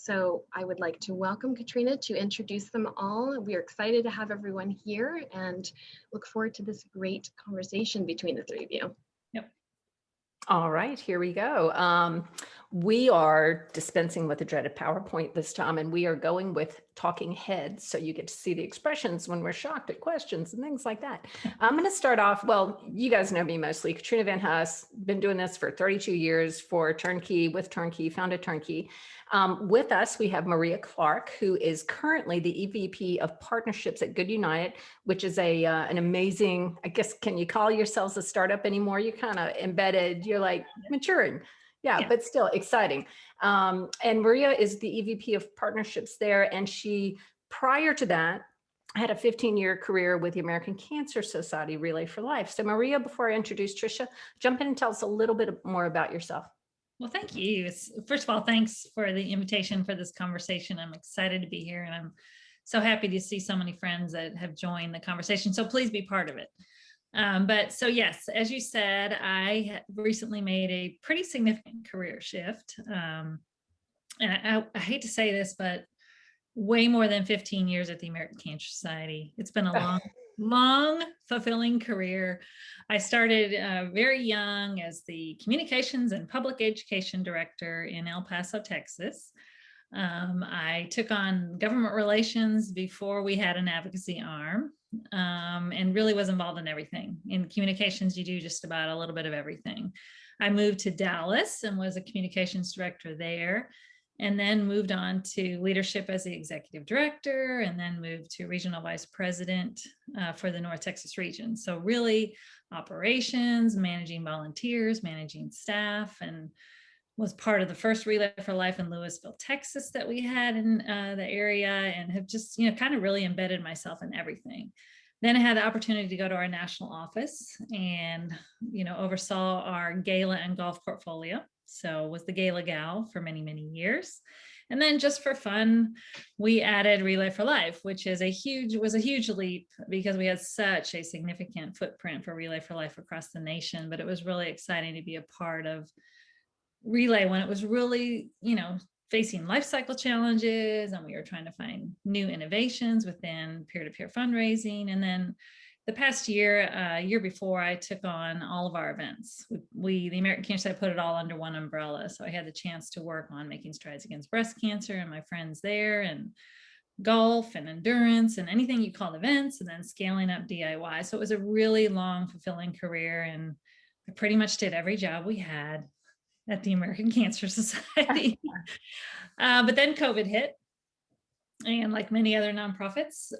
So I would like to welcome Katrina to introduce them all. We are excited to have everyone here and look forward to this great conversation between the three of you. Yep. All right, here we go. We are dispensing with the dreaded PowerPoint this time, and we are going with talking heads. So you get to see the expressions when we're shocked at questions and things like that. I'm going to start off. Well, you guys know me mostly. Katrina VanHuss, been doing this for 32 years for Turnkey, with Turnkey, founded Turnkey. With us, we have Maria Clark, who is currently the EVP of Partnerships at GoodUnited, which is an amazing, I guess, can you call yourselves a startup anymore? You're kind of embedded, you're like maturing. Yeah, but still exciting. And Maria is the EVP of Partnerships there. And she, prior to that, had a 15-year career with the American Cancer Society Relay for Life. So Maria, before I introduce Trisha, jump in and tell us a little bit more about yourself. Well, thank you. First of all, thanks for the invitation for this conversation. I'm excited to be here, and I'm so happy to see so many friends that have joined the conversation. So please be part of it. So yes, as you said, I recently made a pretty significant career shift. And I hate to say this, but way more than 15 years at the American Cancer Society. It's been a long, fulfilling career. I started very young as the Communications and Public Education Director in El Paso, Texas. I took on government relations before we had an advocacy arm, and really was involved in everything. In communications, you do just about a little bit of everything. I moved to Dallas and was a communications director there, and then moved on to leadership as the executive director, and then moved to regional vice president for the North Texas region. So really operations, managing volunteers, managing staff, and was part of the first Relay for Life in Lewisville, Texas that we had in the area, and have just, kind of really embedded myself in everything. Then I had the opportunity to go to our national office and, oversaw our gala and golf portfolio. So was the gala gal for many, many years. And then just for fun, we added Relay for Life, which was a huge leap because we had such a significant footprint for Relay for Life across the nation. But it was really exciting to be a part of Relay when it was really, facing life cycle challenges, and we were trying to find new innovations within peer-to-peer fundraising. And then the past year before, I took on all of our events. The American Cancer Society put it all under one umbrella. So I had the chance to work on making strides against breast cancer and my friends there, and golf and endurance and anything you call events, and then scaling up DIY. So it was a really long, fulfilling career. And I pretty much did every job we had at the American Cancer Society. But then COVID hit. And like many other nonprofits,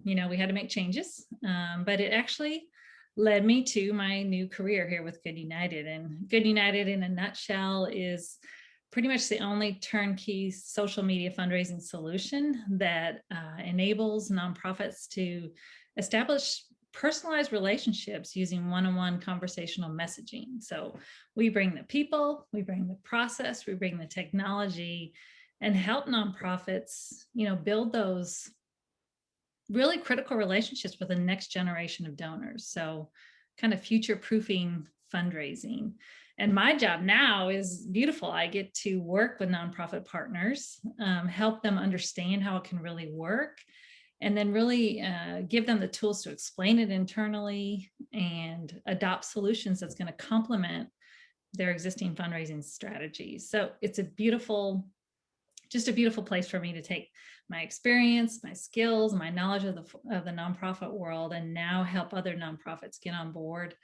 we had to make changes. But it actually led me to my new career here with GoodUnited. And GoodUnited, in a nutshell, is pretty much the only turnkey social media fundraising solution that enables nonprofits to establish personalized relationships using one-on-one conversational messaging. So we bring the people, we bring the process, we bring the technology, and help nonprofits, build those really critical relationships with the next generation of donors. So kind of future-proofing fundraising. And my job now is beautiful. I get to work with nonprofit partners, help them understand how it can really work, and then really give them the tools to explain it internally and adopt solutions that's going to complement their existing fundraising strategies. So it's just a beautiful place for me to take my experience, my skills, my knowledge of the nonprofit world, and now help other nonprofits get on board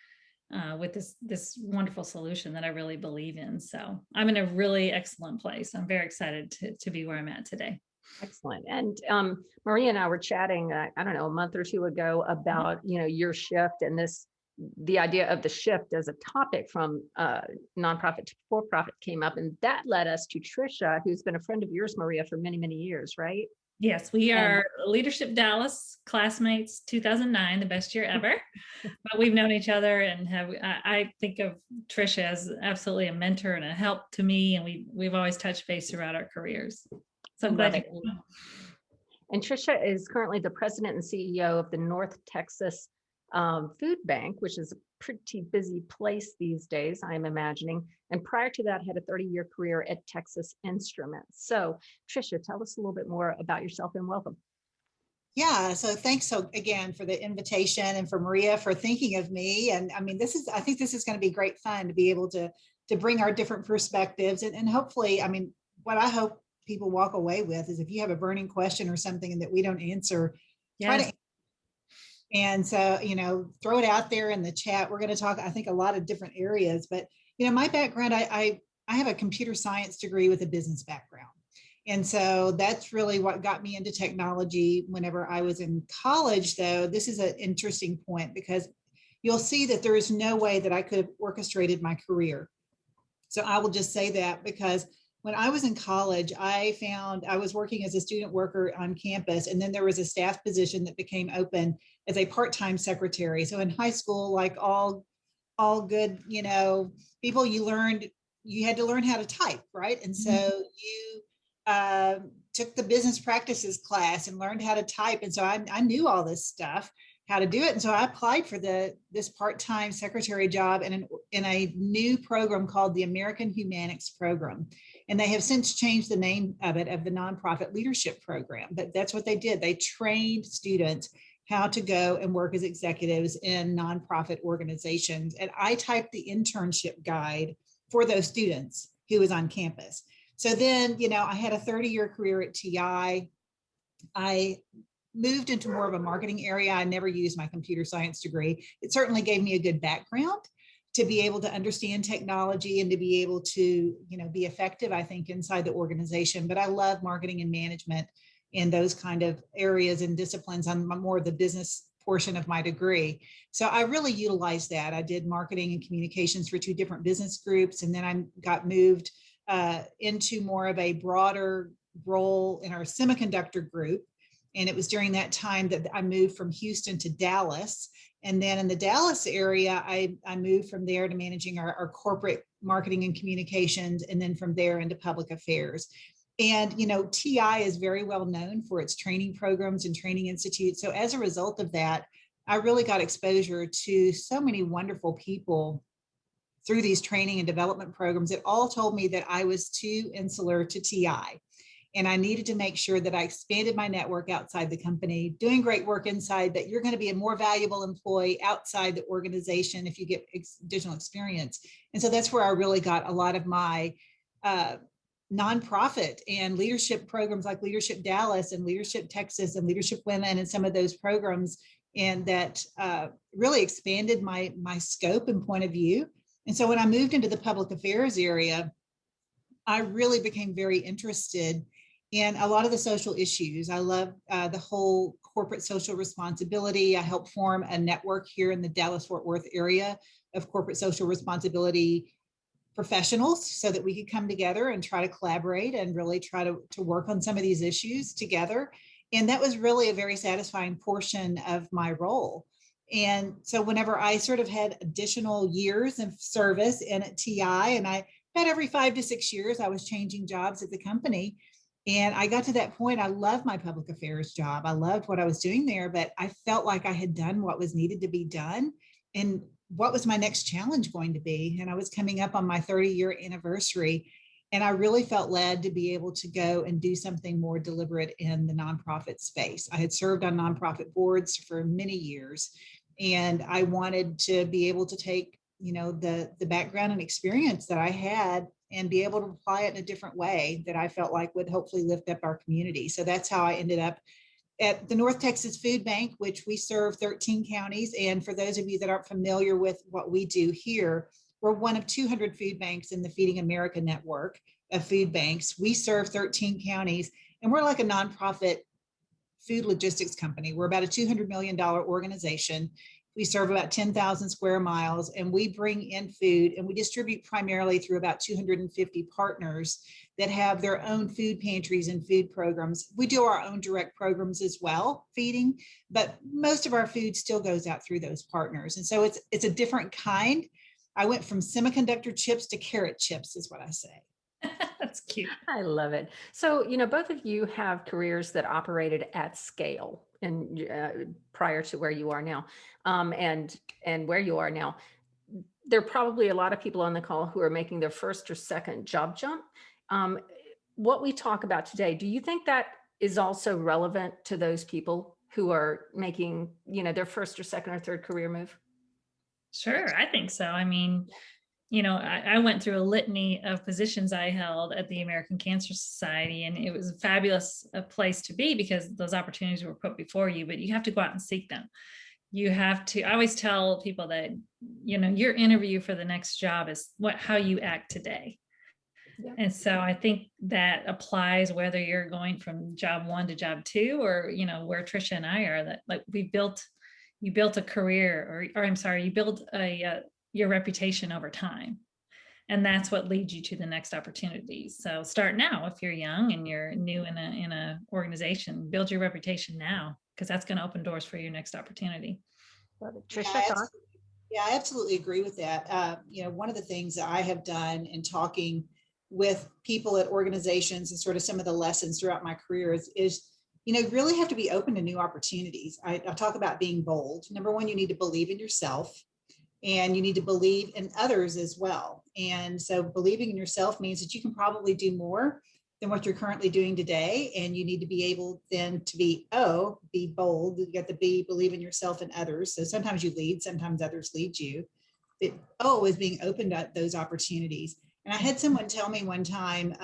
with this wonderful solution that I really believe in. So I'm in a really excellent place. I'm very excited to be where I'm at today. Excellent. And Maria and I were chatting, I don't know, a month or two ago about, your shift and the idea of the shift as a topic from nonprofit to for-profit came up. And that led us to Trisha, who's been a friend of yours, Maria, for many, many years, right? Yes, we are Leadership Dallas classmates, 2009, the best year ever. But we've known each other and I think of Trisha as absolutely a mentor and a help to me. And we've always touched base throughout our careers. So I'm glad you know. And Trisha is currently the president and CEO of the North Texas Food Bank, which is a pretty busy place these days, I'm imagining. And prior to that, had a 30-year career at Texas Instruments. So Trisha, tell us a little bit more about yourself and welcome. Yeah, so thanks so again for the invitation and for Maria for thinking of me. And I mean, I think this is going to be great fun to be able to bring our different perspectives and hopefully, I mean, what I hope people walk away with is if you have a burning question or something that we don't answer, try to. And so, throw it out there in the chat. We're going to talk, I think, a lot of different areas, but my background, I have a computer science degree with a business background. And so that's really what got me into technology whenever I was in college, though. This is an interesting point because you'll see that there is no way that I could have orchestrated my career. So I will just say that because when I was in college, I found I was working as a student worker on campus, and then there was a staff position that became open as a part-time secretary. So in high school, like all good, people, you had to learn how to type, right? And so you took the business practices class and learned how to type. And so I knew all this stuff, how to do it. And so I applied for this part-time secretary job in a new program called the American Humanics Program. And they have since changed the name of it, of the Nonprofit Leadership Program. But that's what they did. They trained students how to go and work as executives in nonprofit organizations. And I typed the internship guide for those students who was on campus. So then, I had a 30-year career at TI. I moved into more of a marketing area. I never used my computer science degree. It certainly gave me a good background to be able to understand technology and to be able to, be effective, I think, inside the organization. But I love marketing and management in those kind of areas and disciplines. I'm more of the business portion of my degree. So I really utilized that. I did marketing and communications for 2 different business groups. And then I got moved into more of a broader role in our semiconductor group. And it was during that time that I moved from Houston to Dallas. And then in the Dallas area, I moved from there to managing our corporate marketing and communications. And then from there into public affairs. And, TI is very well known for its training programs and training institutes. So as a result of that, I really got exposure to so many wonderful people through these training and development programs that all told me that I was too insular to TI. And I needed to make sure that I expanded my network outside the company, doing great work inside, that you're going to be a more valuable employee outside the organization if you get additional experience. And so that's where I really got a lot of my nonprofit and leadership programs like Leadership Dallas and Leadership Texas and Leadership Women and some of those programs. And that really expanded my scope and point of view. And so when I moved into the public affairs area, I really became very interested in a lot of the social issues. I love the whole corporate social responsibility. I helped form a network here in the Dallas-Fort Worth area of corporate social responsibility professionals so that we could come together and try to collaborate and really try to work on some of these issues together. And that was really a very satisfying portion of my role. And so whenever I sort of had additional years of service in at TI, and I about every 5 to 6 years, I was changing jobs at the company. And I got to that point, I loved my public affairs job. I loved what I was doing there, but I felt like I had done what was needed to be done. And what was my next challenge going to be? And I was coming up on my 30-year anniversary. And I really felt led to be able to go and do something more deliberate in the nonprofit space. I had served on nonprofit boards for many years, and I wanted to be able to take, the background and experience that I had and be able to apply it in a different way that I felt like would hopefully lift up our community. So that's how I ended up at the North Texas Food Bank, which we serve 13 counties. And for those of you that aren't familiar with what we do here, we're one of 200 food banks in the Feeding America network of food banks. We serve 13 counties, and we're like a nonprofit food logistics company. We're about a $200 million organization. We serve about 10,000 square miles, and we bring in food, and we distribute primarily through about 250 partners that have their own food pantries and food programs. We do our own direct programs as well, feeding, but most of our food still goes out through those partners. And so it's a different kind. I went from semiconductor chips to carrot chips is what I say. That's cute. I love it. So, both of you have careers that operated at scale and prior to where you are now, and where you are now. there are probably a lot of people on the call who are making their first or second job jump. What we talk about today, do you think that is also relevant to those people who are making, their first or second or third career move? Sure, I think so. I mean, I went through a litany of positions I held at the American Cancer Society, and it was a fabulous place to be because those opportunities were put before you, but you have to go out and seek them. You have to, I always tell people that, your interview for the next job is how you act today. Yeah. And so I think that applies whether you're going from job 1 to job 2, or, where Trisha and I are, that like you built a career, or I'm sorry, you build your reputation over time. And that's what leads you to the next opportunity. So start now. If you're young and you're new in a organization, build your reputation now, because that's going to open doors for your next opportunity. Trisha, yeah, I absolutely agree with that. One of the things that I have done in talking with people at organizations and sort of some of the lessons throughout my career is really have to be open to new opportunities. I talk about being bold. Number one, you need to believe in yourself, and you need to believe in others as well. And so believing in yourself means that you can probably do more than what you're currently doing today. And you need to be able then to be bold. You got the believe in yourself and others. So sometimes you lead, sometimes others lead you. The O is being open to those opportunities. And I had someone tell me one time,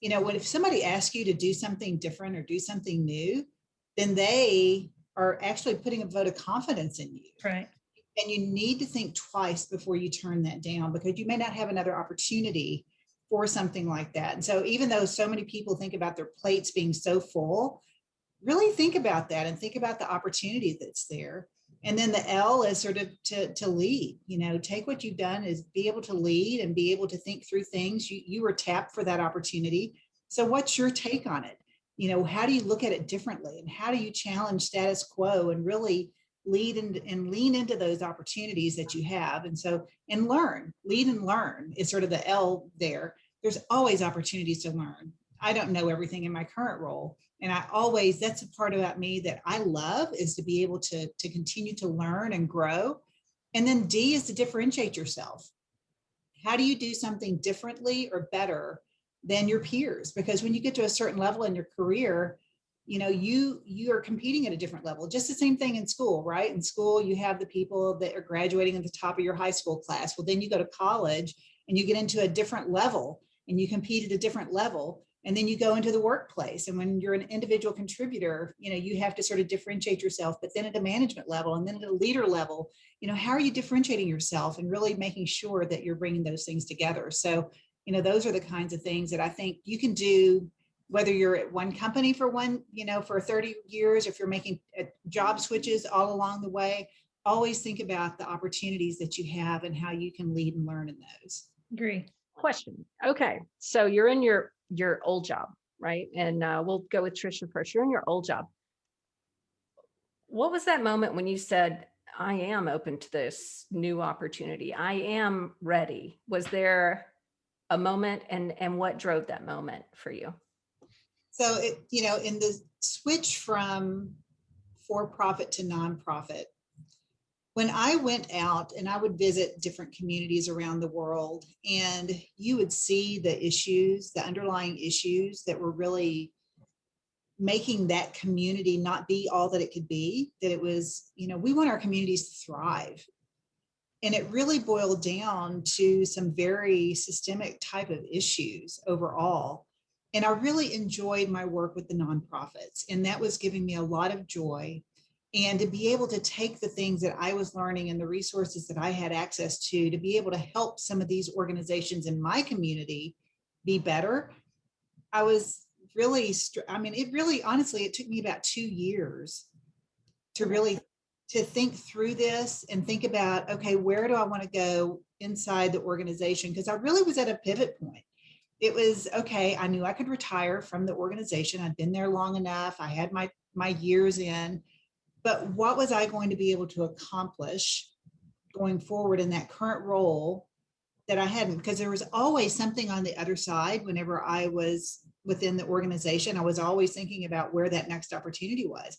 if somebody asks you to do something different or do something new, then they are actually putting a vote of confidence in you. Right. And you need to think twice before you turn that down, because you may not have another opportunity for something like that. And so even though so many people think about their plates being so full, really think about that and think about the opportunity that's there. And then the L is sort of to lead, take what you've done is be able to lead and be able to think through things. You were tapped for that opportunity. So what's your take on it? How do you look at it differently? And how do you challenge status quo and really lead and lean into those opportunities that you have? And learn, lead and learn is sort of the L there. There's always opportunities to learn. I don't know everything in my current role. And that's a part about me that I love, is to be able to continue to learn and grow. And then D is to differentiate yourself. How do you do something differently or better than your peers? Because when you get to a certain level in your career, you are competing at a different level. Just the same thing in school, right? In school, you have the people that are graduating at the top of your high school class. Well, then you go to college and you get into a different level and you compete at a different level. And then you go into the workplace. And when you're an individual contributor, you have to sort of differentiate yourself, but then at a management level and then at a leader level, how are you differentiating yourself and really making sure that you're bringing those things together? So, those are the kinds of things that I think you can do, whether you're at one company for 30 years, if you're making job switches all along the way. Always think about the opportunities that you have and how you can lead and learn in those. Agree. Question. Okay. So you're in your old job, right? And we'll go with Trisha first. You're in your old job. What was that moment when you said, I am open to this new opportunity? I am ready. Was there a moment, and what drove that moment for you? So, in the switch from for-profit to nonprofit, when I went out and I would visit different communities around the world, and you would see the underlying issues that were really making that community not be all that it could be, that it was, we want our communities to thrive. And it really boiled down to some very systemic type of issues overall. And I really enjoyed my work with the nonprofits, and that was giving me a lot of joy. And to be able to take the things that I was learning and the resources that I had access to be able to help some of these organizations in my community be better. I was really, honestly, it took me about 2 years to think through this and think about, okay, where do I want to go inside the organization? Because I really was at a pivot point. It was, okay, I knew I could retire from the organization. I'd been there long enough. I had my years in. But what was I going to be able to accomplish going forward in that current role that I hadn't? Because there was always something on the other side whenever I was within the organization. I was always thinking about where that next opportunity was.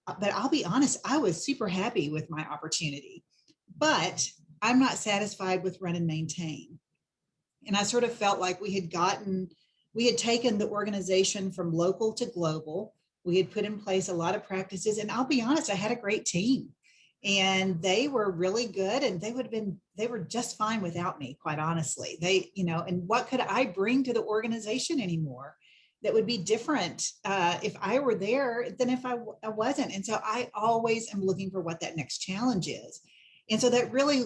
But I'll be honest, I was super happy with my opportunity. But I'm not satisfied with run and maintain. And I sort of felt like we had taken the organization from local to global. We had put in place a lot of practices, and I'll be honest, I had a great team, and they were really good, and they were just fine without me, quite honestly. And what could I bring to the organization anymore that would be different if I were there than if I wasn't? And so I always am looking for what that next challenge is. And so that really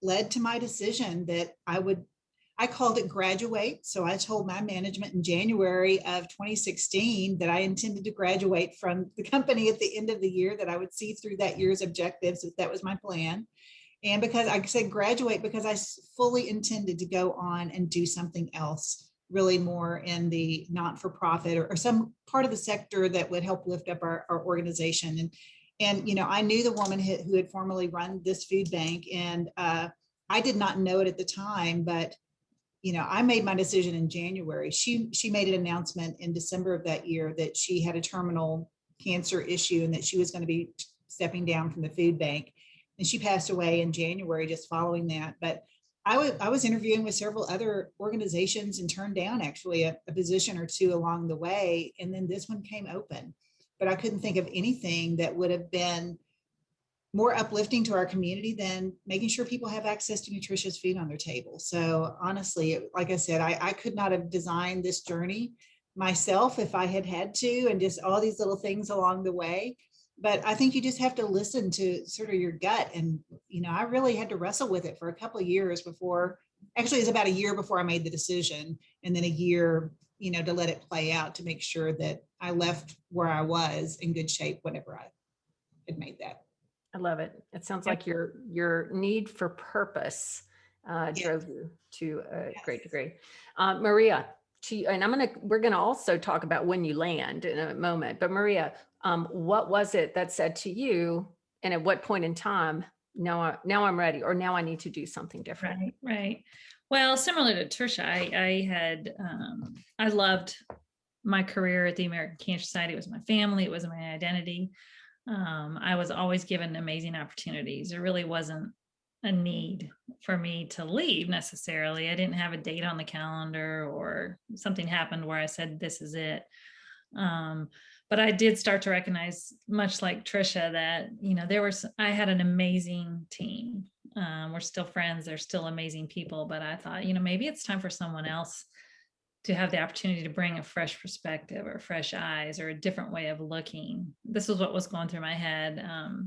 led to my decision that I called it graduate. So I told my management in January of 2016 that I intended to graduate from the company at the end of the year, that I would see through that year's objectives, if that was my plan. And because I said graduate, because I fully intended to go on and do something else, really more in the not-for-profit or some part of the sector that would help lift up our organization. And I knew the woman who had formerly run this food bank, and I did not know it at the time, but I made my decision in January. She made an announcement in December of that year that she had a terminal cancer issue and that she was going to be stepping down from the food bank. And she passed away in January just following that. But I was interviewing with several other organizations and turned down actually a position or two along the way. And then this one came open. But I couldn't think of anything that would have been more uplifting to our community than making sure people have access to nutritious food on their table. So honestly, like I said, I could not have designed this journey myself if I had had to, and just all these little things along the way. But I think you just have to listen to sort of your gut. And, I really had to wrestle with it for a couple of years before, actually it was about a year before I made the decision, and then a year, to let it play out, to make sure that I left where I was in good shape whenever I had made that. I love it. It sounds like your need for purpose drove you to a great degree. Maria, and we're gonna also talk about when you land in a moment. But Maria, what was it that said to you, and at what point in time, now I'm ready, or now I need to do something different? Right. Well, similar to Trisha, I loved my career at the American Cancer Society. It was my family. It was my identity. I was always given amazing opportunities. There really wasn't a need for me to leave necessarily. I didn't have a date on the calendar or something happened where I said, this is it. But I did start to recognize, much like Trisha, that, I had an amazing team. We're still friends. They're still amazing people. But I thought, maybe it's time for someone else to have the opportunity to bring a fresh perspective or fresh eyes or a different way of looking. This was what was going through my head,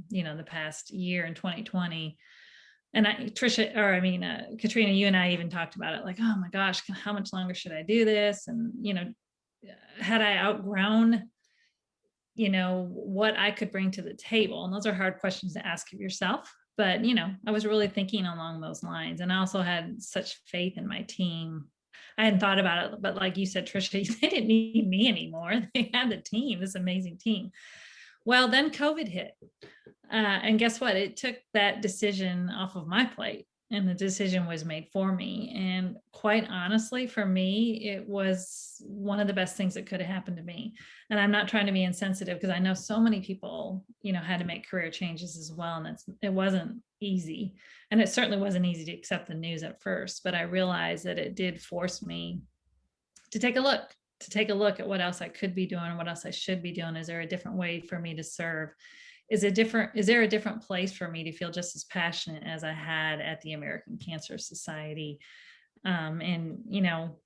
the past year in 2020. And Katrina, you and I even talked about it, like, oh my gosh, how much longer should I do this? And, had I outgrown, what I could bring to the table? And those are hard questions to ask of yourself. But, I was really thinking along those lines. And I also had such faith in my team. I hadn't thought about it, but like you said, Trisha, they didn't need me anymore. They had the team, this amazing team. Well, then COVID hit. And guess what? It took that decision off of my plate, and the decision was made for me. And quite honestly, for me, it was one of the best things that could have happened to me. And I'm not trying to be insensitive, because I know so many people, had to make career changes as well. And it wasn't easy. And it certainly wasn't easy to accept the news at first, but I realized that it did force me to take a look at what else I could be doing, what else I should be doing. Is there a different way for me to serve? Is there a different place for me to feel just as passionate as I had at the American Cancer Society? And,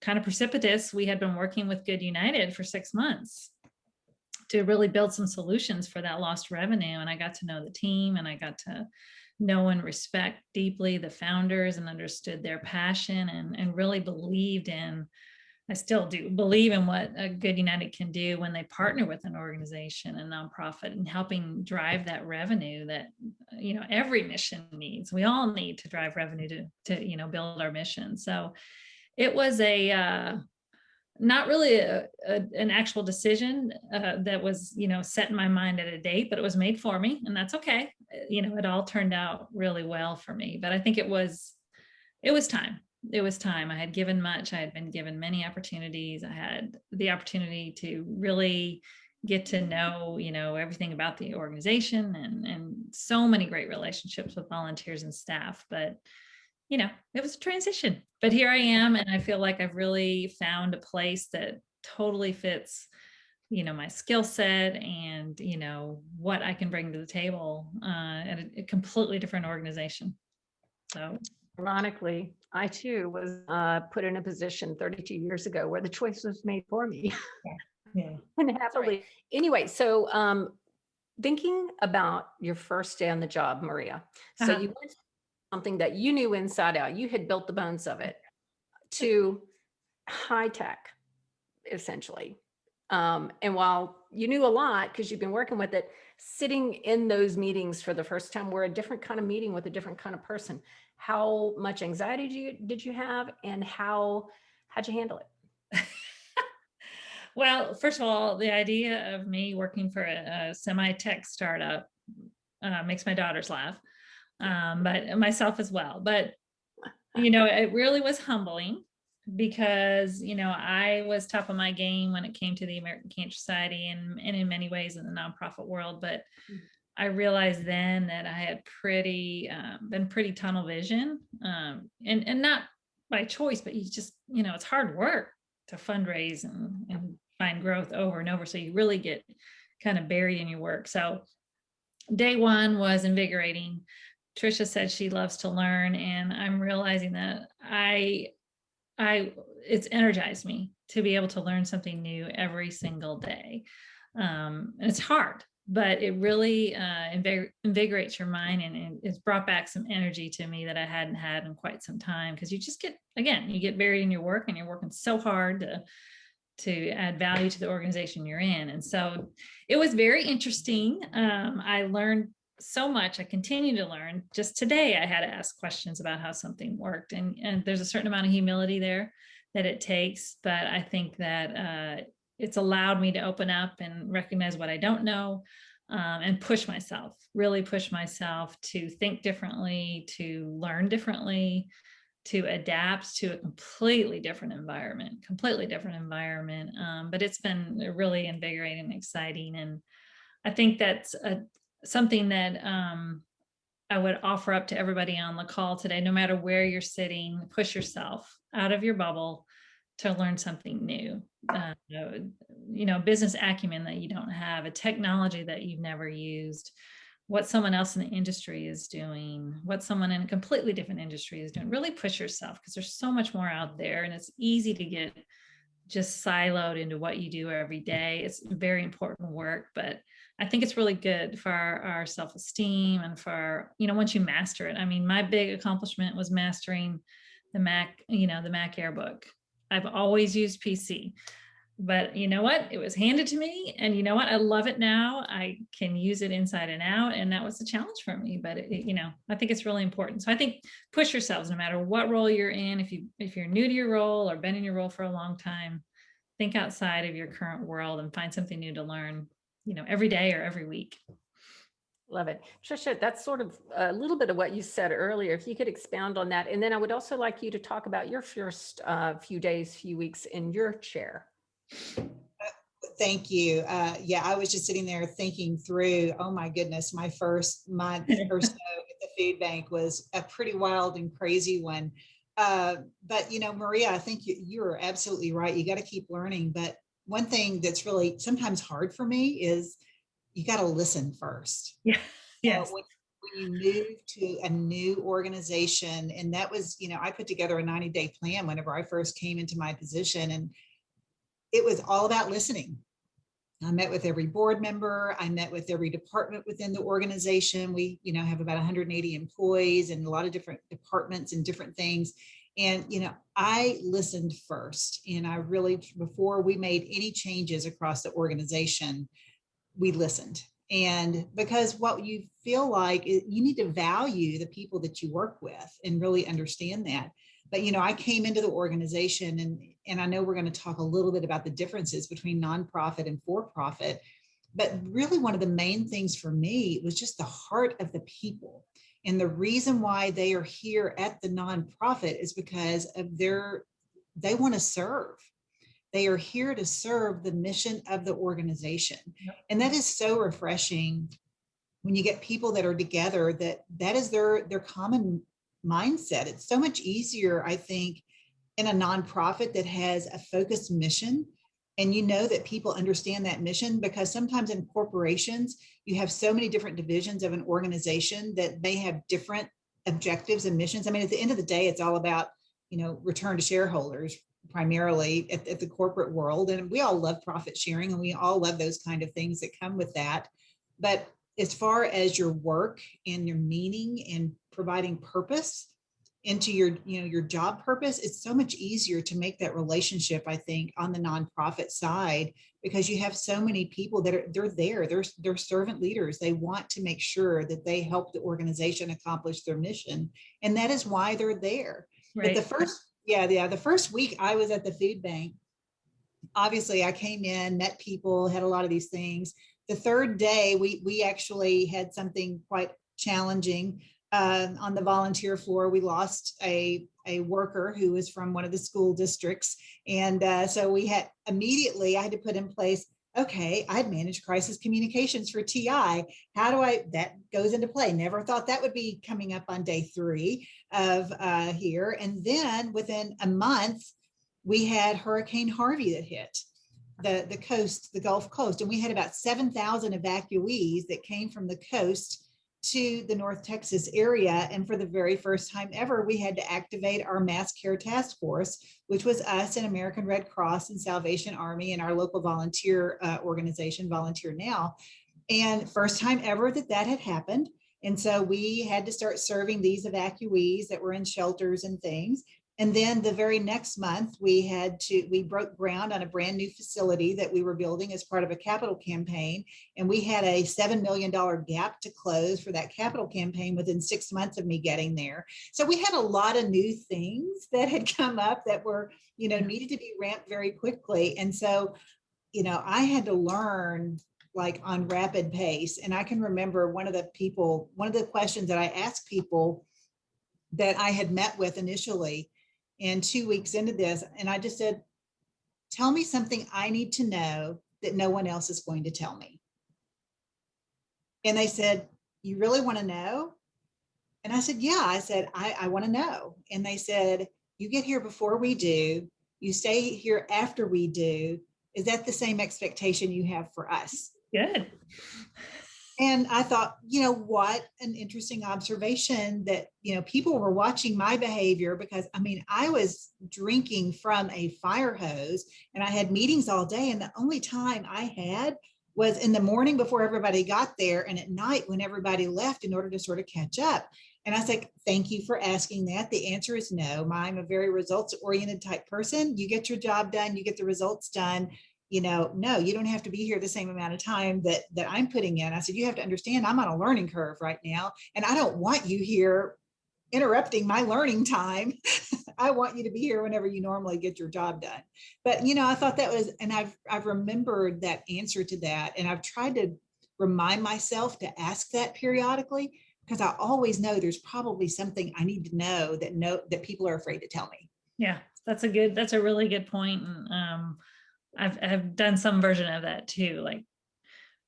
kind of precipitous, we had been working with GoodUnited for 6 months to really build some solutions for that lost revenue. And I got to know the team, and I got to know and respect deeply the founders, and understood their passion, and really believed in, I still do believe in what a GoodUnited can do when they partner with an organization, a nonprofit, and helping drive that revenue that, every mission needs. We all need to drive revenue to build our mission. So it was not really an actual decision that was, set in my mind at a date, but it was made for me, and that's okay. It all turned out really well for me, but I think it was time. It was time. I had given much. I had been given many opportunities. I had the opportunity to really get to know, everything about the organization, and so many great relationships with volunteers and staff. But, it was a transition, but here I am. And I feel like I've really found a place that totally fits, my skill set and, what I can bring to the table at a completely different organization. So Ironically, I too was put in a position 32 years ago where the choice was made for me. yeah. And happily. Anyway, so thinking about your first day on the job, Maria. So Uh-huh. you went from something that you knew inside out, you had built the bones of it, to high tech, essentially. And while you knew a lot because you've been working with it, sitting in those meetings for the first time were a different kind of meeting with a different kind of person. How much anxiety did you have, and how'd you handle it? Well, first of all, the idea of me working for a semi-tech startup makes my daughters laugh, but myself as well. But, it really was humbling because, I was top of my game when it came to the American Cancer Society and in many ways in the nonprofit world. But I realized then that I had been pretty tunnel vision, and not by choice, but you just, it's hard work to fundraise and find growth over and over. So you really get kind of buried in your work. So day one was invigorating. Trisha said she loves to learn, and I'm realizing that it's energized me to be able to learn something new every single day. And it's hard, but it really invigorates your mind, and it's brought back some energy to me that I hadn't had in quite some time. Because you just you get buried in your work, and you're working so hard to add value to the organization you're in. And so it was very interesting. I learned so much. I continue to learn. Just today, I had to ask questions about how something worked. And there's a certain amount of humility there that it takes. But I think that it's allowed me to open up and recognize what I don't know, and really push myself to think differently, to learn differently, to adapt to a completely different environment. But it's been really invigorating and exciting. And I think that's something that I would offer up to everybody on the call today. No matter where you're sitting, push yourself out of your bubble to learn something new. Business acumen that you don't have, a technology that you've never used, what someone else in the industry is doing, what someone in a completely different industry is doing. Really push yourself, because there's so much more out there, and it's easy to get just siloed into what you do every day. It's very important work, but I think it's really good for our self-esteem and for, once you master it. I mean, my big accomplishment was mastering the Mac, the Mac Airbook. I've always used PC, but you know what? It was handed to me, and you know what? I love it now. I can use it inside and out, and that was a challenge for me. But I think it's really important. So I think push yourselves, no matter what role you're in. If you're new to your role or been in your role for a long time, think outside of your current world and find something new to learn, every day or every week. Love it. Trisha, that's sort of a little bit of what you said earlier. If you could expound on that. And then I would also like you to talk about your first few weeks in your chair. Thank you. Yeah, I was just sitting there thinking through, oh my goodness, my first month or so at the food bank was a pretty wild and crazy one. But, Maria, I think you're absolutely right. You got to keep learning. But one thing that's really sometimes hard for me is you got to listen first. Yeah. Yes. When you move to a new organization, and that was, I put together a 90-day plan whenever I first came into my position, and it was all about listening. I met with every board member. I met with every department within the organization. We, have about 180 employees and a lot of different departments and different things. And, I listened first. And I really, before we made any changes across the organization, we listened. And because what you feel like, you need to value the people that you work with and really understand that. But, I came into the organization, and I know we're going to talk a little bit about the differences between nonprofit and for-profit. But really, one of the main things for me was just the heart of the people. And the reason why they are here at the nonprofit is because of they want to serve. They are here to serve the mission of the organization. Yep. And that is so refreshing when you get people that are together, that is their common mindset. It's so much easier, I think, in a nonprofit that has a focused mission. And you know that people understand that mission, because sometimes in corporations, you have so many different divisions of an organization that may have different objectives and missions. I mean, at the end of the day, it's all about, return to shareholders primarily at the corporate world. And we all love profit sharing, and we all love those kind of things that come with that. But as far as your work and your meaning and providing purpose into your job purpose, it's so much easier to make that relationship, I think, on the nonprofit side, because you have so many people that they're servant leaders. They want to make sure that they help the organization accomplish their mission, and that is why they're there. Right. But the first week I was at the food bank, obviously I came in, met people, had a lot of these things. The third day, we actually had something quite challenging. On the volunteer floor, we lost a worker who was from one of the school districts. And so I had to put in place, okay, I'd managed crisis communications for TI. That goes into play. Never thought that would be coming up on day 3 of here. And then within a month, we had Hurricane Harvey that hit the coast, the Gulf Coast. And we had about 7,000 evacuees that came from the coast to the North Texas area. And for the very first time ever, we had to activate our mass care task force, which was us and American Red Cross and Salvation Army and our local volunteer organization, Volunteer Now. And first time ever that had happened. And so we had to start serving these evacuees that were in shelters and things. And then the very next month, we broke ground on a brand new facility that we were building as part of a capital campaign. And we had a $7 million gap to close for that capital campaign within 6 months of me getting there. So we had a lot of new things that had come up that were, needed to be ramped very quickly. And so, I had to learn like on rapid pace. And I can remember one of the questions that I asked people that I had met with initially, and 2 weeks into this, and I just said, tell me something I need to know that no one else is going to tell me. And they said, you really want to know? And I said, yeah. I said, I want to know. And they said, you get here before we do, you stay here after we do. Is that the same expectation you have for us? Good. And I thought, what an interesting observation that, people were watching my behavior, because I was drinking from a fire hose and I had meetings all day. And the only time I had was in the morning before everybody got there and at night when everybody left, in order to sort of catch up. And I was like, thank you for asking that. The answer is no. I'm a very results oriented type person. You get your job done, you get the results done. No, you don't have to be here the same amount of time that I'm putting in. I said, you have to understand I'm on a learning curve right now, and I don't want you here interrupting my learning time. I want you to be here whenever you normally get your job done. But, I thought that was, and I've remembered that answer to that. And I've tried to remind myself to ask that periodically, because I always know there's probably something I need to know that people are afraid to tell me. Yeah, that's a really good point. And, I've done some version of that too. Like,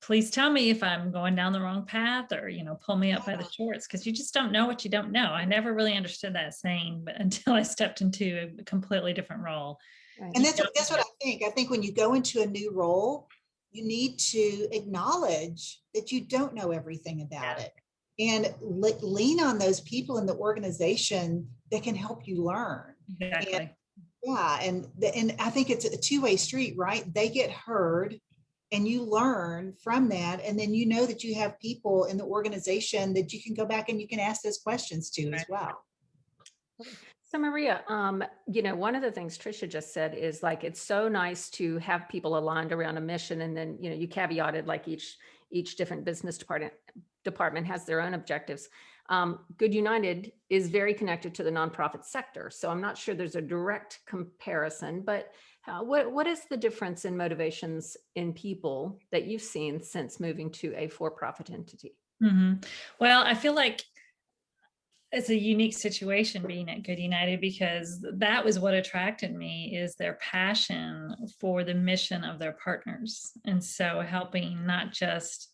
please tell me if I'm going down the wrong path, or, pull me up by the shorts, because you just don't know what you don't know. I never really understood that saying, but until I stepped into a completely different role. Right. And that's what I think. I think when you go into a new role, you need to acknowledge that you don't know everything about it, and lean on those people in the organization that can help you learn. Exactly. And I think it's a two-way street, right? They get heard and you learn from that. And then that you have people in the organization that you can go back and you can ask those questions to as well. So Maria, one of the things Trisha just said is like, it's so nice to have people aligned around a mission. And then, you caveated like each different business department has their own objectives. GoodUnited is very connected to the nonprofit sector. So I'm not sure there's a direct comparison, but what is the difference in motivations in people that you've seen since moving to a for-profit entity? Mm-hmm. Well, I feel like it's a unique situation being at GoodUnited, because that was what attracted me, is their passion for the mission of their partners. And so helping not just,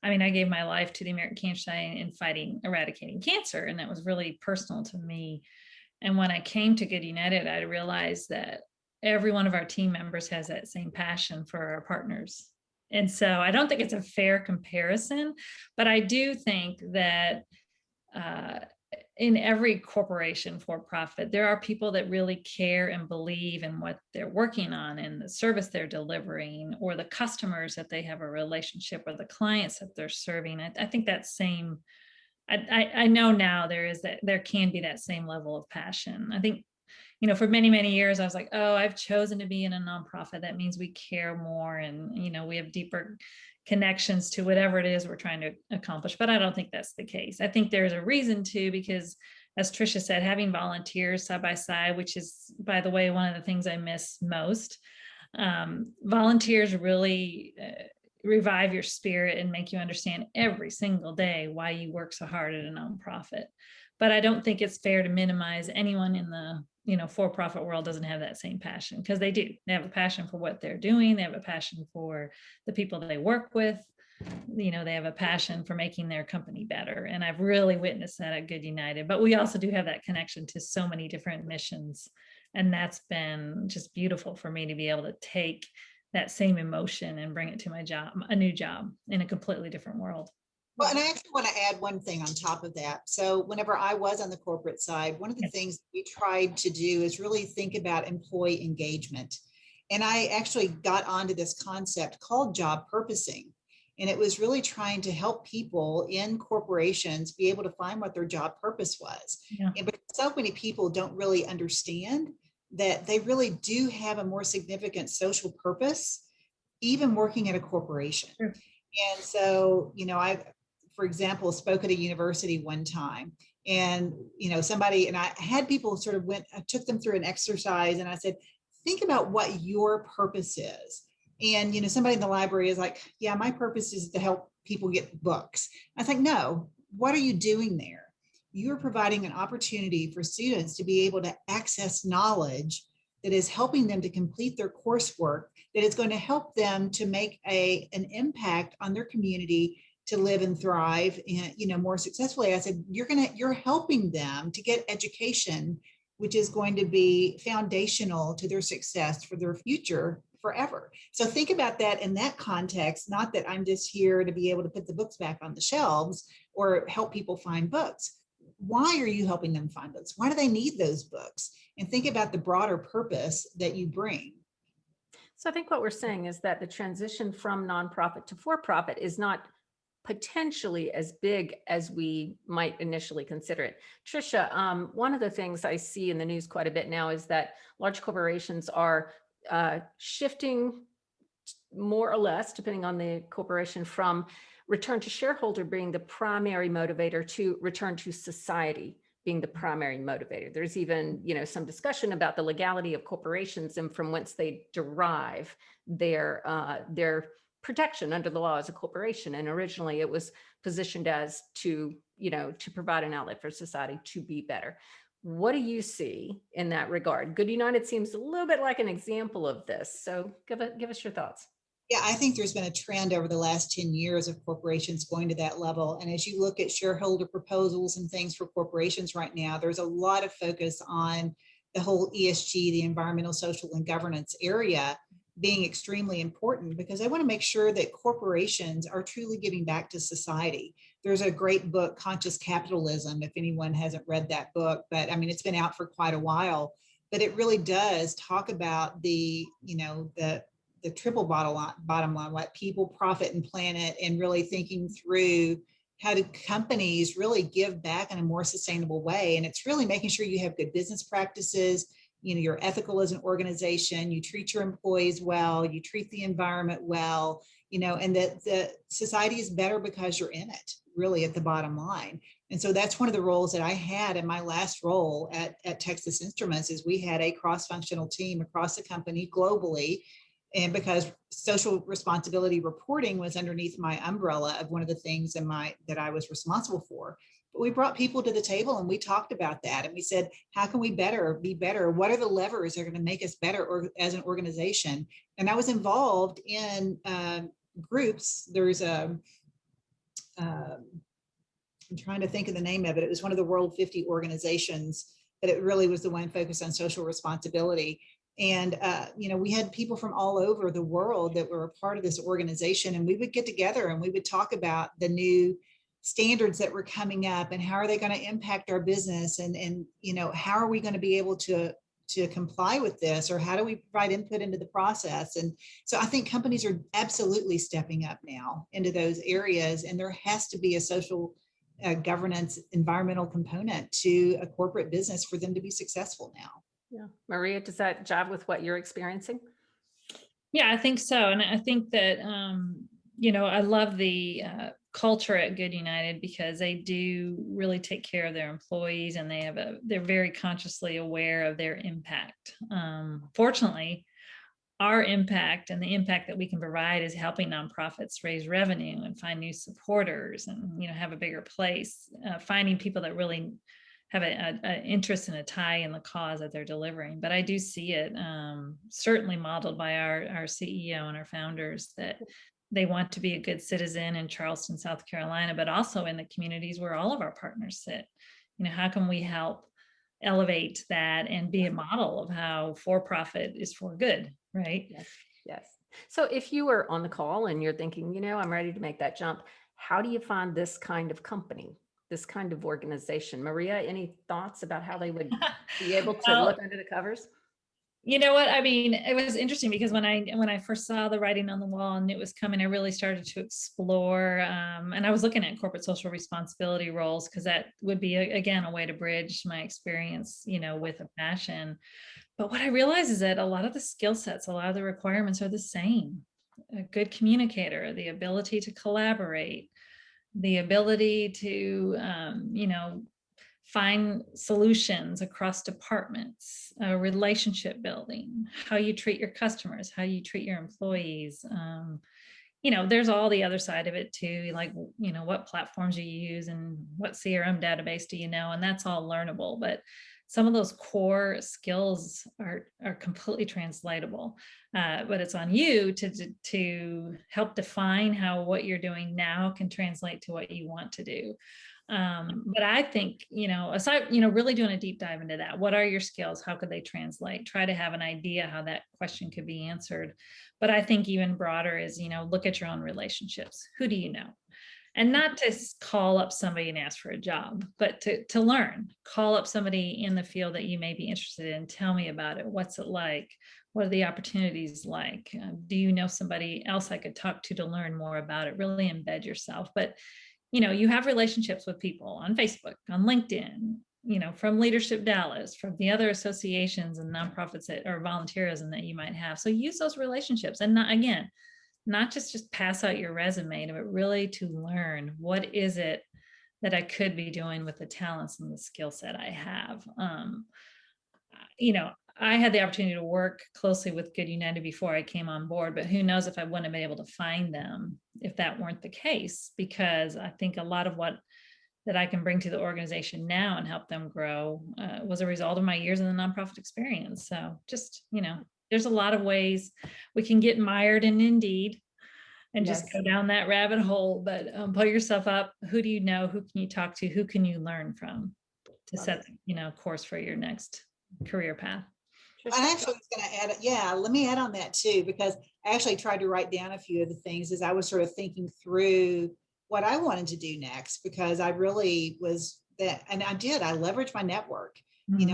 I mean, I gave my life to the American Cancer Society in fighting, eradicating cancer, and that was really personal to me. And when I came to GoodUnited, I realized that every one of our team members has that same passion for our partners. And so I don't think it's a fair comparison, but I do think that in every corporation for profit, there are people that really care and believe in what they're working on and the service they're delivering, or the customers that they have a relationship, or the clients that they're serving. I think that same, I know now there can be that same level of passion. I think, you know, for many, many years, I was like, oh, I've chosen to be in a nonprofit. That means we care more, and, you know, we have deeper connections to whatever it is we're trying to accomplish. But I don't think that's the case. I think there's a reason to, because as Trisha said, having volunteers side by side, which is, by the way, one of the things I miss most. Volunteers really revive your spirit and make you understand every single day why you work so hard at a nonprofit. But I don't think it's fair to minimize anyone in the, you know, for-profit world doesn't have that same passion, because they do. They have a passion for what they're doing. They have a passion for the people that they work with. You know, they have a passion for making their company better. And I've really witnessed that at GoodUnited. But we also do have that connection to so many different missions. And that's been just beautiful for me to be able to take that same emotion and bring it to my job, a new job in a completely different world. Well, and I actually want to add one thing on top of that. So whenever I was on the corporate side, one of the things we tried to do is really think about employee engagement. And I actually got onto this concept called job purposing. And it was really trying to help people in corporations be able to find what their job purpose was. Yeah. And because so many people don't really understand that they really do have a more significant social purpose, even working at a corporation. Sure. And so, you know, I, for example, spoke at a university one time, and, you know, somebody, and I had people sort of I took them through an exercise, and I said, think about what your purpose is. And, you know, somebody in the library is like, yeah, my purpose is to help people get books. I think, no, what are you doing there? You're providing an opportunity for students to be able to access knowledge that is helping them to complete their coursework, that is going to help them to make an impact on their community, to live and thrive, and, you know, more successfully. I said, you're helping them to get education, which is going to be foundational to their success for their future forever. So think about that in that context, not that I'm just here to be able to put the books back on the shelves or help people find books. Why are you helping them find books? Why do they need those books? And think about the broader purpose that you bring. So I think what we're saying is that the transition from nonprofit to for-profit is not potentially as big as we might initially consider it. Trisha, one of the things I see in the news quite a bit now is that large corporations are shifting more or less, depending on the corporation, from return to shareholder being the primary motivator to return to society being the primary motivator. There's even, you know, some discussion about the legality of corporations and from whence they derive their protection under the law as a corporation. And originally it was positioned as to, you know, to provide an outlet for society to be better. What do you see in that regard? GoodUnited seems a little bit like an example of this. So give us your thoughts. Yeah, I think there's been a trend over the last 10 years of corporations going to that level. And as you look at shareholder proposals and things for corporations right now, there's a lot of focus on the whole ESG, the environmental, social, and governance area being extremely important, because they want to make sure that corporations are truly giving back to society. There's a great book, Conscious Capitalism, if anyone hasn't read that book, but I mean, it's been out for quite a while, but it really does talk about the, you know, the triple bottom line, what people, profit, and planet, and really thinking through how do companies really give back in a more sustainable way. And it's really making sure you have good business practices, you know, you're ethical as an organization, you treat your employees well, you treat the environment well, you know, and that the society is better because you're in it, really, at the bottom line. And so that's one of the roles that I had in my last role at Texas Instruments, is we had a cross-functional team across the company globally. And because social responsibility reporting was underneath my umbrella of one of the things that I was responsible for. But we brought people to the table and we talked about that. And we said, how can we be better? What are the levers that are going to make us better or as an organization? And I was involved in groups. There's I'm trying to think of the name of it. It was one of the World 50 organizations, but it really was the one focused on social responsibility. And, we had people from all over the world that were a part of this organization, and we would get together and we would talk about the new standards that were coming up and how are they going to impact our business, and how are we going to be able to comply with this, or how do we provide input into the process? And so I think companies are absolutely stepping up now into those areas, and there has to be a social governance environmental component to a corporate business for them to be successful now. Yeah. Maria, does that jive with what you're experiencing? Yeah, I think so. And I think that, I love the culture at GoodUnited because they do really take care of their employees, and they're very consciously aware of their impact. Fortunately, our impact and the impact that we can provide is helping nonprofits raise revenue and find new supporters and, have a bigger place, finding people that really have an interest and a tie in the cause that they're delivering. But I do see it certainly modeled by our CEO and our founders, that they want to be a good citizen in Charleston, South Carolina, but also in the communities where all of our partners sit. How can we help elevate that and be a model of how for-profit is for good, right? Yes. Yes. So if you were on the call and you're thinking, I'm ready to make that jump, how do you find this kind of company, this kind of organization? Maria, any thoughts about how they would be able to look under the covers? You know what? I mean, it was interesting because when I first saw the writing on the wall and it was coming, I really started to explore, and I was looking at corporate social responsibility roles because that would be, again, a way to bridge my experience, with a passion. But what I realized is that a lot of the skill sets, a lot of the requirements are the same. A good communicator, the ability to collaborate, the ability to, find solutions across departments, relationship building, how you treat your customers, how you treat your employees. There's all the other side of it too, like, what platforms you use and what CRM database do you know, and that's all learnable. But some of those core skills are completely translatable. But it's on you to help define how what you're doing now can translate to what you want to do. But I think, aside, really doing a deep dive into that, what are your skills? How could they translate? Try to have an idea how that question could be answered. But I think even broader is, look at your own relationships. Who do you know? And not to call up somebody and ask for a job, but to learn, call up somebody in the field that you may be interested in. Tell me about it. What's it like? What are the opportunities like? Do you know somebody else I could talk to learn more about it? Really embed yourself. But you have relationships with people on Facebook, on LinkedIn, from Leadership Dallas, from the other associations and nonprofits or volunteerism that you might have. So use those relationships, and not just pass out your resume, but really to learn what is it that I could be doing with the talents and the skill set I have. I had the opportunity to work closely with GoodUnited before I came on board, but who knows if I wouldn't have been able to find them if that weren't the case, because I think a lot of what that I can bring to the organization now and help them grow was a result of my years in the nonprofit experience. So just, there's a lot of ways we can get mired in Indeed and just go down that rabbit hole, but pull yourself up. Who do you know? Who can you talk to? Who can you learn from to set, course for your next career path? I actually was going to add, let me add on that too, because I actually tried to write down a few of the things as I was sort of thinking through what I wanted to do next, because I really was that, and I leveraged my network, and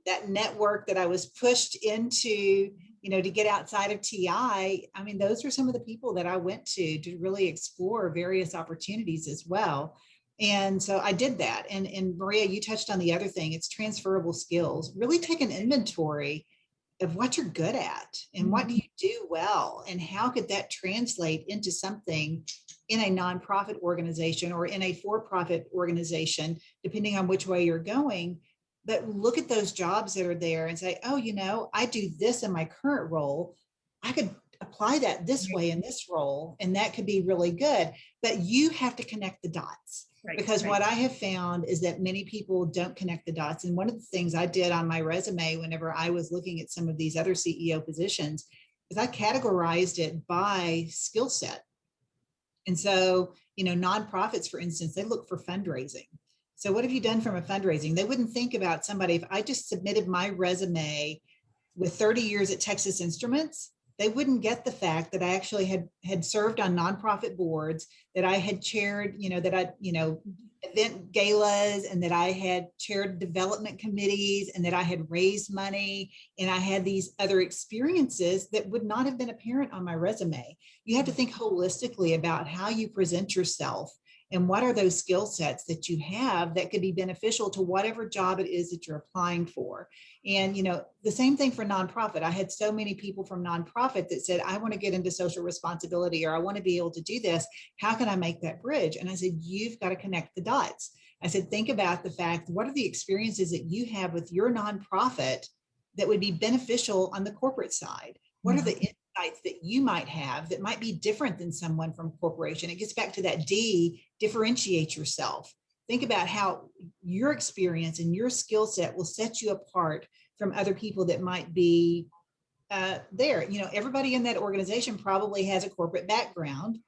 that network that I was pushed into, to get outside of TI. I mean, those are some of the people that I went to really explore various opportunities as well. And so I did that. And Maria, you touched on the other thing. It's transferable skills. Really take an inventory of what you're good at and what do you do well, and how could that translate into something in a nonprofit organization or in a for-profit organization, depending on which way you're going. But look at those jobs that are there and say, oh, I do this in my current role. I could apply that this way in this role, and that could be really good. But you have to connect the dots. Right, Because right. what I have found is that many people don't connect the dots. And one of the things I did on my resume whenever I was looking at some of these other CEO positions is I categorized it by skill set. And so, nonprofits, for instance, they look for fundraising. So what have you done from a fundraising? They wouldn't think about somebody, if I just submitted my resume with 30 years at Texas Instruments, they wouldn't get the fact that I actually had served on nonprofit boards, that I had chaired, event galas, and that I had chaired development committees, and that I had raised money, and I had these other experiences that would not have been apparent on my resume. You have to think holistically about how you present yourself and what are those skill sets that you have that could be beneficial to whatever job it is that you're applying for. And, the same thing for nonprofit. I had so many people from nonprofit that said, I want to get into social responsibility, or I want to be able to do this. How can I make that bridge? And I said, you've got to connect the dots. I said, think about the fact, what are the experiences that you have with your nonprofit that would be beneficial on the corporate side? What are the insights that you might have that might be different than someone from corporation? It gets back to that D, differentiate yourself. Think about how your experience and your skill set will set you apart from other people that might be there. Everybody in that organization probably has a corporate background.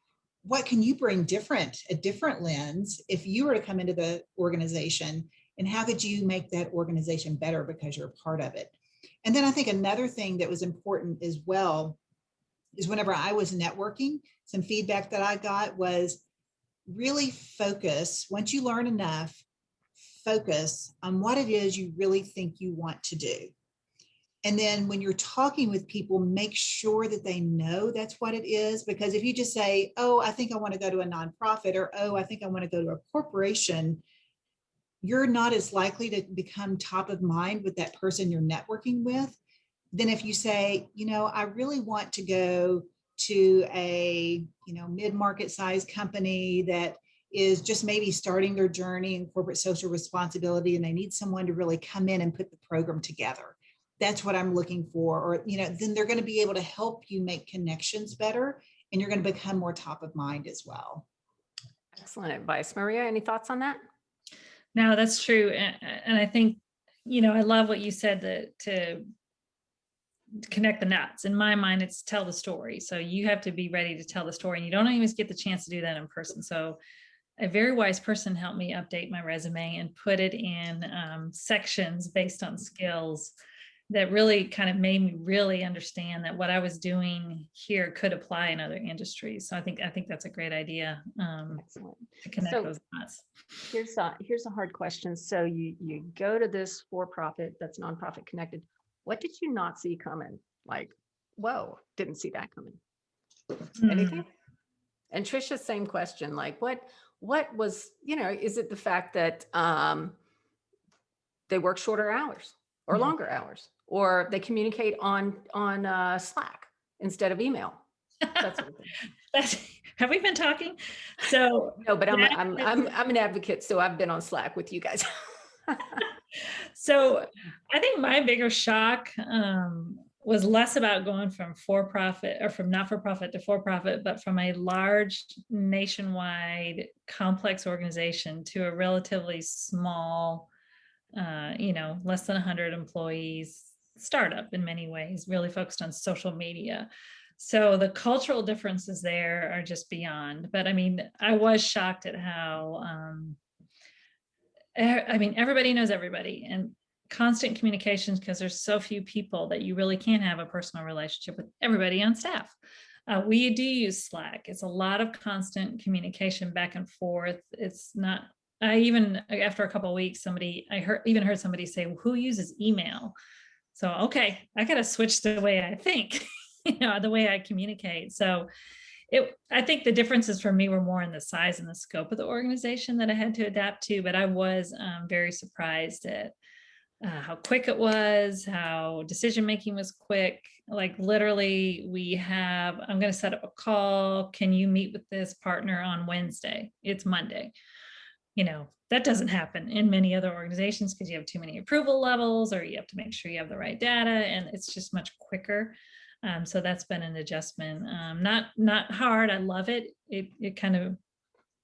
What can you bring a different lens if you were to come into the organization, and how could you make that organization better because you're a part of it? And then I think another thing that was important as well is whenever I was networking, some feedback that I got was really focus, once you learn enough, focus on what it is you really think you want to do. And then when you're talking with people, make sure that they know that's what it is. Because if you just say, oh, I think I want to go to a nonprofit, or, oh, I think I want to go to a corporation, you're not as likely to become top of mind with that person you're networking with than if you say, I really want to go to a, mid-market size company that is just maybe starting their journey in corporate social responsibility, and they need someone to really come in and put the program together. That's what I'm looking for. Or, then they're going to be able to help you make connections better, and you're going to become more top of mind as well. Excellent advice. Maria, any thoughts on that? No, that's true. And I think, I love what you said, that to connect the dots. In my mind, it's tell the story. So you have to be ready to tell the story, and you don't always get the chance to do that in person. So a very wise person helped me update my resume and put it in sections based on skills that really kind of made me really understand that what I was doing here could apply in other industries. So I think that's a great idea. Excellent. To connect those dots. Here's a hard question. So you go to this for-profit that's nonprofit connected. What did you not see coming? Like, whoa, didn't see that coming. Anything? And Trisha, same question. Like, what was, is it the fact that they work shorter hours or longer hours, or they communicate on Slack instead of email? That sort of thing. Have we been talking? So no, but I'm an advocate, so I've been on Slack with you guys. So I think my bigger shock was less about going from for-profit or from not-for-profit to for-profit, but from a large nationwide complex organization to a relatively small, less than 100 employees startup in many ways, really focused on social media. So the cultural differences there are just beyond. But I mean, I was shocked at how, everybody knows everybody, and constant communications, because there's so few people that you really can't have a personal relationship with everybody on staff. We do use Slack. It's a lot of constant communication back and forth. It's not, after a couple of weeks, I heard somebody say, well, who uses email? So, okay, I got to switch the way I think, the way I communicate. So I think the differences for me were more in the size and the scope of the organization that I had to adapt to, but I was very surprised at how quick it was, how decision-making was quick. Like literally I'm going to set up a call. Can you meet with this partner on Wednesday? It's Monday. That doesn't happen in many other organizations because you have too many approval levels, or you have to make sure you have the right data, and it's just much quicker. So that's been an adjustment. Not hard. I love it. It kind of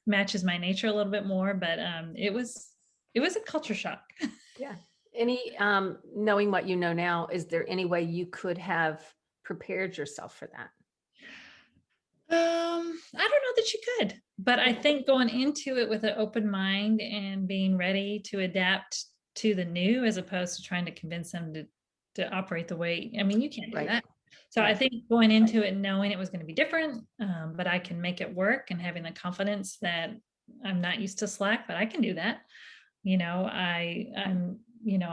matches my nature a little bit more, but it was a culture shock. Yeah. Any, knowing what you know now, is there any way you could have prepared yourself for that? I don't know that you could, but I think going into it with an open mind and being ready to adapt to the new, as opposed to trying to convince them to operate the way, I mean, you can't do Right. that. So I Right. think going into it knowing it was going to be different, but I can make it work, and having the confidence that I'm not used to Slack, but I can do that.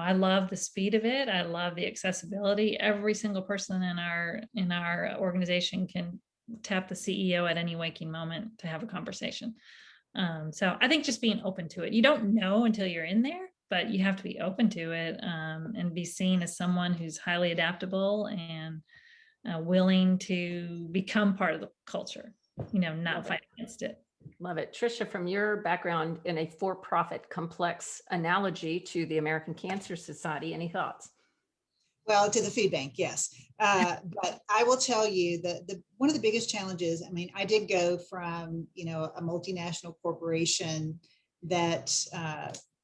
I love the speed of it. I love the accessibility. Every single person in our organization can tap the CEO at any waking moment to have a conversation. So I think just being open to it. You don't know until you're in there, but you have to be open to it, and be seen as someone who's highly adaptable and willing to become part of the culture, not fight against it. Love it. Trisha, from your background in a for-profit complex analogy to the American Cancer Society, any thoughts? Well, to the food bank, yes. But I will tell you that one of the biggest challenges, I mean, I did go from, a multinational corporation that,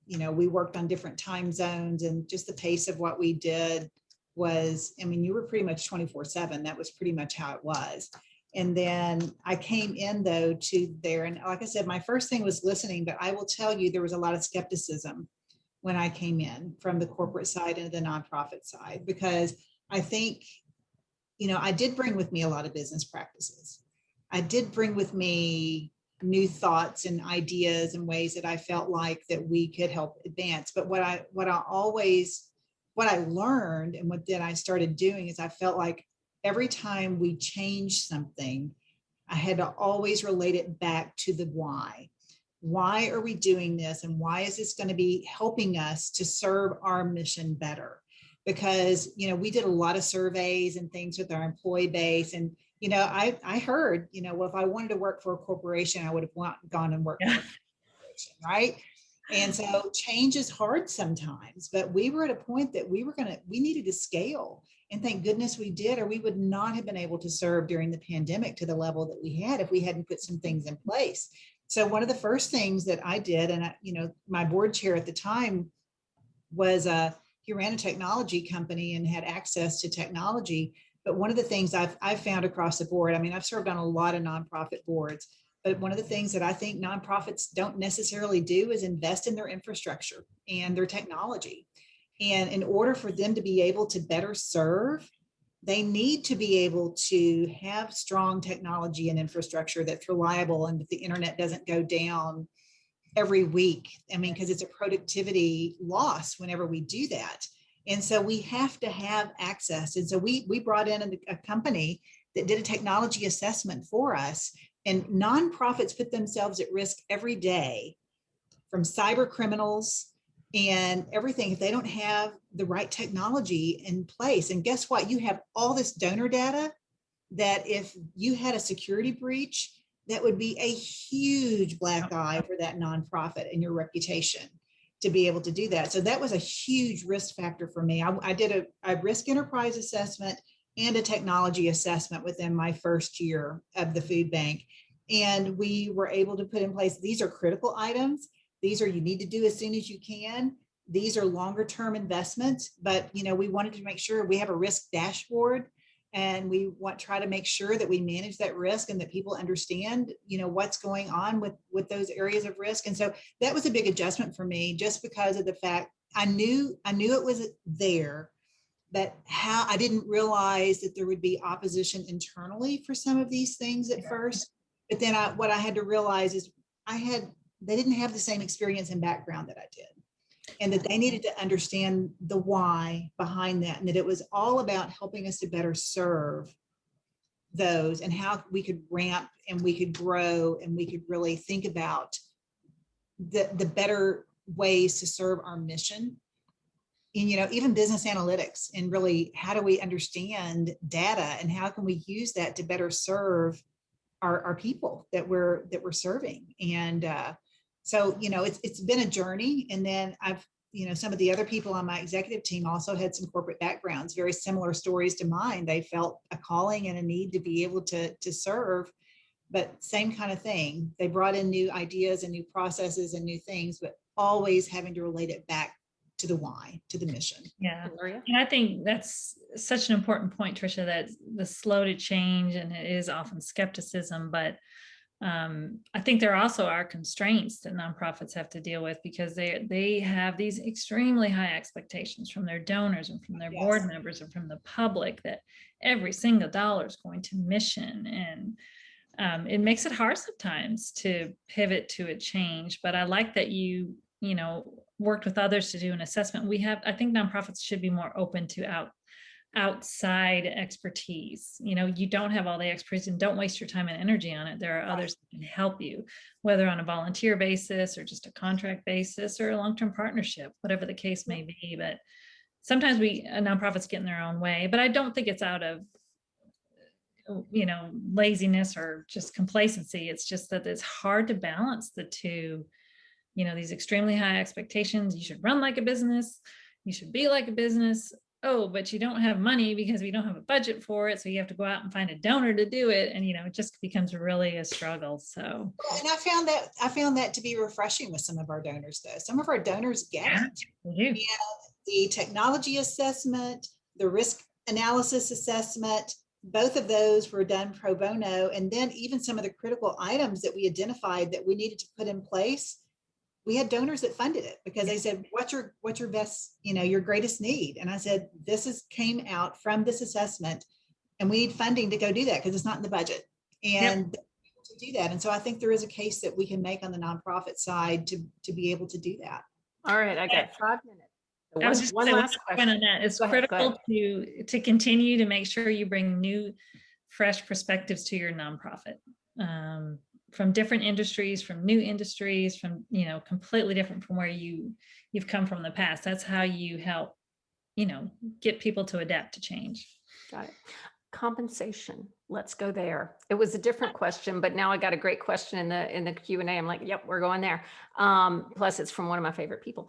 we worked on different time zones, and just the pace of what we did was, I mean, you were pretty much 24/7. That was pretty much how it was. And then I came in though to there, and like I said, my first thing was listening, but I will tell you, there was a lot of skepticism when I came in from the corporate side into the nonprofit side, because I think, I did bring with me a lot of business practices. I did bring with me new thoughts and ideas and ways that I felt like that we could help advance. But what I learned, and what then I started doing, is I felt like every time we changed something, I had to always relate it back to the why. Why are we doing this? And why is this going to be helping us to serve our mission better? Because, we did a lot of surveys and things with our employee base. And, I heard, well, if I wanted to work for a corporation, I would have gone and worked for a corporation, right? And so change is hard sometimes, but we were at a point that we needed to scale. And thank goodness we did, or we would not have been able to serve during the pandemic to the level that we had if we hadn't put some things in place. So one of the first things that I did, and my board chair at the time was he ran a technology company and had access to technology. But one of the things I've found across the board, I mean, I've served on a lot of nonprofit boards, but one of the things that I think nonprofits don't necessarily do is invest in their infrastructure and their technology. And in order for them to be able to better serve, they need to be able to have strong technology and infrastructure that's reliable, and that the internet doesn't go down every week. I mean, because it's a productivity loss whenever we do that. And so we have to have access. And so we brought in a company that did a technology assessment for us, and nonprofits put themselves at risk every day from cyber criminals and everything if they don't have the right technology in place. And guess what? You have all this donor data that if you had a security breach, that would be a huge black eye for that nonprofit and your reputation to be able to do that. So that was a huge risk factor for me. I did a risk enterprise assessment and a technology assessment within my first year of the food bank. And we were able to put in place, these are critical items. These are, you need to do as soon as you can. These are longer term investments, but we wanted to make sure we have a risk dashboard, and we try to make sure that we manage that risk and that people understand, what's going on with those areas of risk. And so that was a big adjustment for me, just because of the fact I knew it was there, but how I didn't realize that there would be opposition internally for some of these things at first. But then what I had to realize is they didn't have the same experience and background that I did, and that they needed to understand the why behind that, and that it was all about helping us to better serve those, and how we could ramp and we could grow and we could really think about the better ways to serve our mission. And even business analytics, and really how do we understand data, and how can we use that to better serve our people that we're serving. And so it's been a journey. And then I've some of the other people on my executive team also had some corporate backgrounds, very similar stories to mine. They felt a calling and a need to be able to serve but same kind of thing. They brought in new ideas and new processes and new things, but always having to relate it back to the why, to the mission. Yeah. And I think that's such an important point, Trisha, that the slow to change, and it is often skepticism, but I think there also are constraints that nonprofits have to deal with, because they have these extremely high expectations from their donors and from their board members and from the public that every single dollar is going to mission. And it makes it hard sometimes to pivot to a change. But I like that you worked with others to do an assessment. I think nonprofits should be more open to outside expertise. You don't have all the expertise, and don't waste your time and energy on it. There are others that can help you, whether on a volunteer basis or just a contract basis or a long-term partnership, whatever the case may be. But sometimes nonprofits get in their own way, but I don't think it's out of laziness or just complacency. It's just that it's hard to balance the two. These extremely high expectations. You should run like a business. You should be like a business. Oh, but you don't have money because we don't have a budget for it. So you have to go out and find a donor to do it. And, it just becomes really a struggle. So. And I found that to be refreshing with some of our donors, though. Some of our donors get it. They do. The technology assessment, the risk analysis assessment, both of those were done pro bono. And then even some of the critical items that we identified that we needed to put in place, we had donors that funded it because they said, what's your best, your greatest need? And I said, came out from this assessment, and we need funding to go do that because it's not in the budget. And to do that. And so I think there is a case that we can make on the nonprofit side to be able to do that. All right, I got 5 minutes. I was just one last question on that. It's critical to continue to make sure you bring new, fresh perspectives to your nonprofit. From different industries, from new industries, from, completely different from where you've come from in the past. That's how you help, get people to adapt to change. Got it. Compensation. Let's go there. It was a different question, but now I got a great question in the Q&A. I'm like, yep, we're going there. Plus it's from one of my favorite people.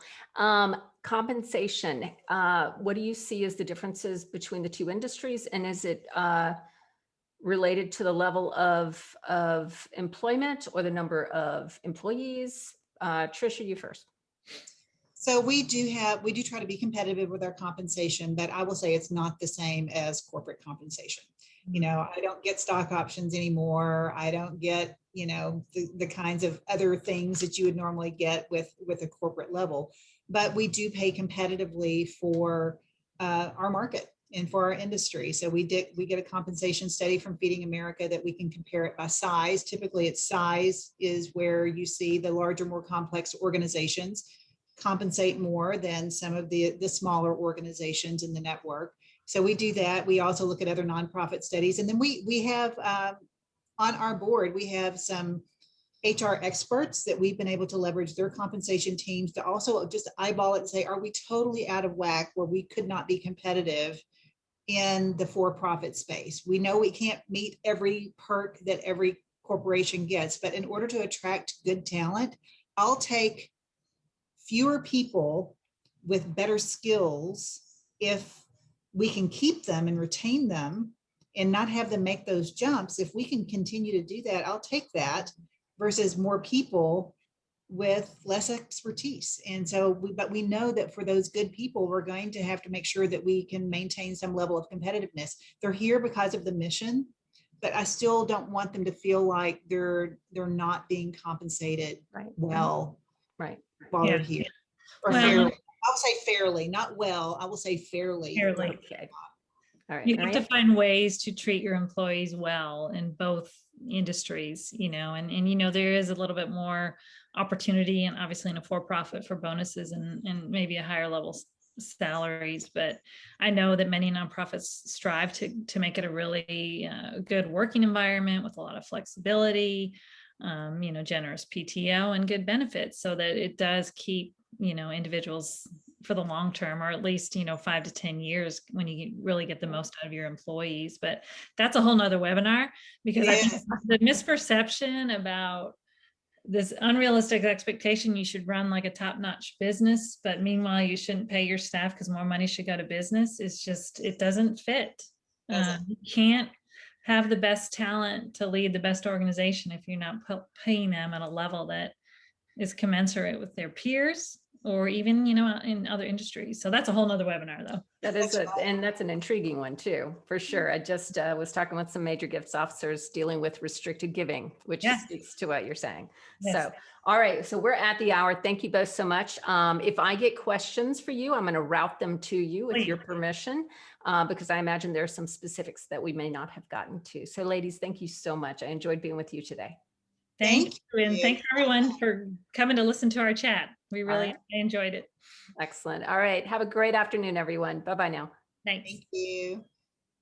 Compensation. What do you see as the differences between the two industries? And is it, related to the level of employment or the number of employees? Trisha, you first. So we do try to be competitive with our compensation, but I will say it's not the same as corporate compensation. I don't get stock options anymore. I don't get, the kinds of other things that you would normally get with a corporate level, but we do pay competitively for our market and for our industry. So we get a compensation study from Feeding America that we can compare it by size. Typically its size is where you see the larger, more complex organizations compensate more than some of the smaller organizations in the network. So we do that. We also look at other nonprofit studies. And then we have on our board, we have some HR experts that we've been able to leverage their compensation teams to also just eyeball it and say, are we totally out of whack where we could not be competitive in the for-profit space? We know we can't meet every perk that every corporation gets, but in order to attract good talent, I'll take fewer people with better skills if we can keep them and retain them and not have them make those jumps. If we can continue to do that, I'll take that versus more people with less expertise. And so, but we know that for those good people, we're going to have to make sure that we can maintain some level of competitiveness. They're here because of the mission, but I still don't want them to feel like they're not being compensated well while they're here. Or fairly. I'll say fairly, not well. I will say fairly. Okay. All right. You have to find ways to treat your employees well in both industries, and there is a little bit more opportunity, and obviously in a for-profit for bonuses and maybe a higher level salaries. But I know that many nonprofits strive to make it a really good working environment with a lot of flexibility, generous PTO and good benefits, so that it does keep individuals for the long term, or at least 5 to 10 years when you really get the most out of your employees. But that's a whole nother webinar, because I think the misperception about this unrealistic expectation you should run like a top-notch business, but meanwhile you shouldn't pay your staff because more money should go to business, is just, it doesn't fit. You can't have the best talent to lead the best organization if you're not paying them at a level that is commensurate with their peers or even, in other industries. So that's a whole nother webinar though. And that's an intriguing one too, for sure. I just was talking with some major gifts officers dealing with restricted giving, which speaks to what you're saying. Yes. So, all right. So we're at the hour. Thank you both so much. If I get questions for you, I'm going to route them to you with your permission, because I imagine there are some specifics that we may not have gotten to. So ladies, thank you so much. I enjoyed being with you today. Thank you. And thanks everyone for coming to listen to our chat. We really enjoyed it. Excellent. All right. Have a great afternoon, everyone. Bye-bye now. Thanks. Thank you.